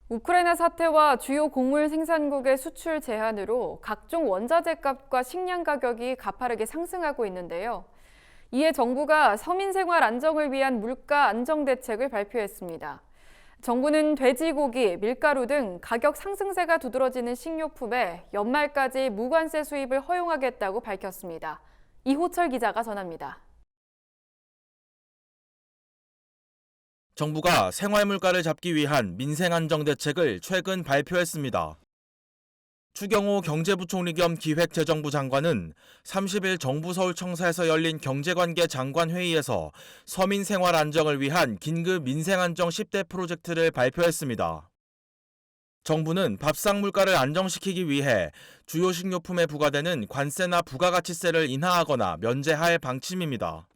우크라이나 사태와 주요 곡물 생산국의 수출 제한으로 각종 원자재 값과 식량 가격이 가파르게 상승하고 있는데요. 이에 정부가 서민 생활 안정을 위한 물가 안정 대책을 발표했습니다. 정부는 돼지고기, 밀가루 등 가격 상승세가 두드러지는 식료품에 연말까지 무관세 수입을 허용하겠다고 밝혔습니다. 이호철 기자가 전합니다. 정부가 생활물가를 잡기 위한 민생안정대책을 최근 발표했습니다. 추경호 경제부총리 겸 기획재정부 장관은 30일 정부 서울청사에서 열린 경제관계 장관회의에서 서민 생활 안정을 위한 긴급 민생안정 10대 프로젝트를 발표했습니다. 정부는 밥상 물가를 안정시키기 위해 주요 식료품에 부과되는 관세나 부가가치세를 인하하거나 면제할 방침입니다.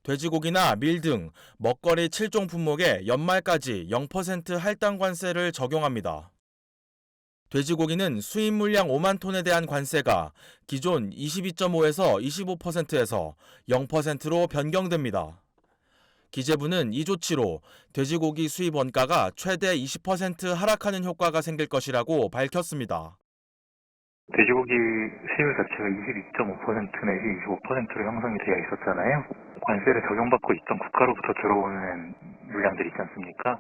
돼지고기나 밀 등 먹거리 7종 품목에 연말까지 0% 할당 관세를 적용합니다. 돼지고기는 수입 물량 5만 톤에 대한 관세가 기존 22.5에서 25%에서 0%로 변경됩니다. 기재부는 이 조치로 돼지고기 수입 원가가 최대 20% 하락하는 효과가 생길 것이라고 밝혔습니다. 돼지고기 수율 자체가 22.5% 내지 25%로 형성이 되어 있었잖아요. 관세를 적용받고 있던 국가로부터 들어오는 물량들 있지 않습니까?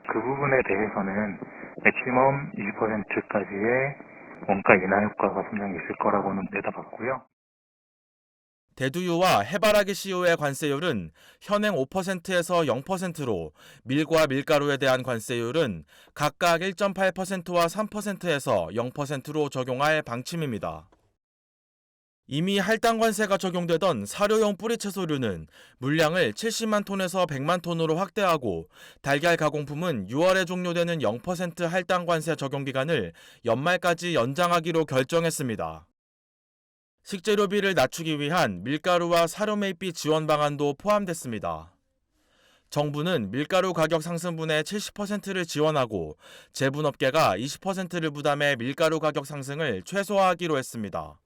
그 부분에 대해서는 맥시멈 20%까지의 원가 인하 효과가 분명히 있을 거라고는 내다봤고요. 대두유와 해바라기 씨유의 관세율은 현행 5%에서 0%로 밀과 밀가루에 대한 관세율은 각각 1.8%와 3%에서 0%로 적용할 방침입니다. 이미 할당 관세가 적용되던 사료용 뿌리채소류는 물량을 70만 톤에서 100만 톤으로 확대하고 달걀 가공품은 6월에 종료되는 0% 할당 관세 적용 기간을 연말까지 연장하기로 결정했습니다. 식재료비를 낮추기 위한 밀가루와 사료 매입비 지원 방안도 포함됐습니다. 정부는 밀가루 가격 상승분의 70%를 지원하고 제분업계가 20%를 부담해 밀가루 가격 상승을 최소화하기로 했습니다.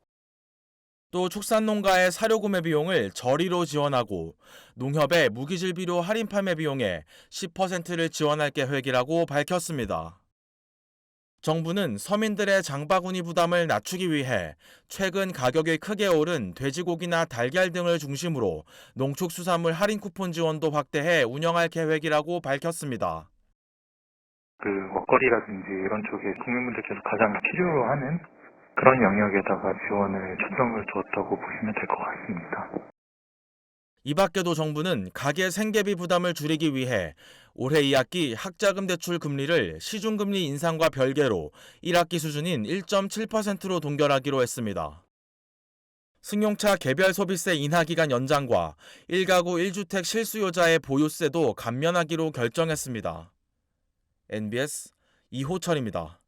또 축산농가의 사료 구매 비용을 저리로 지원하고 농협의 무기질비료 할인 판매 비용의 10%를 지원할 계획이라고 밝혔습니다. 정부는 서민들의 장바구니 부담을 낮추기 위해 최근 가격이 크게 오른 돼지고기나 달걀 등을 중심으로 농축수산물 할인 쿠폰 지원도 확대해 운영할 계획이라고 밝혔습니다. 먹거리라든지 이런 쪽에 국민분들께서 가장 필요로 하는 그런 영역에다가 지원을 초점을 두었다고 보시면 될 것 같습니다. 이 밖에도 정부는 가계 생계비 부담을 줄이기 위해 올해 2학기 학자금 대출 금리를 시중금리 인상과 별개로 1학기 수준인 1.7%로 동결하기로 했습니다. 승용차 개별 소비세 인하 기간 연장과 1가구 1주택 실수요자의 보유세도 감면하기로 결정했습니다. NBS 이호철입니다.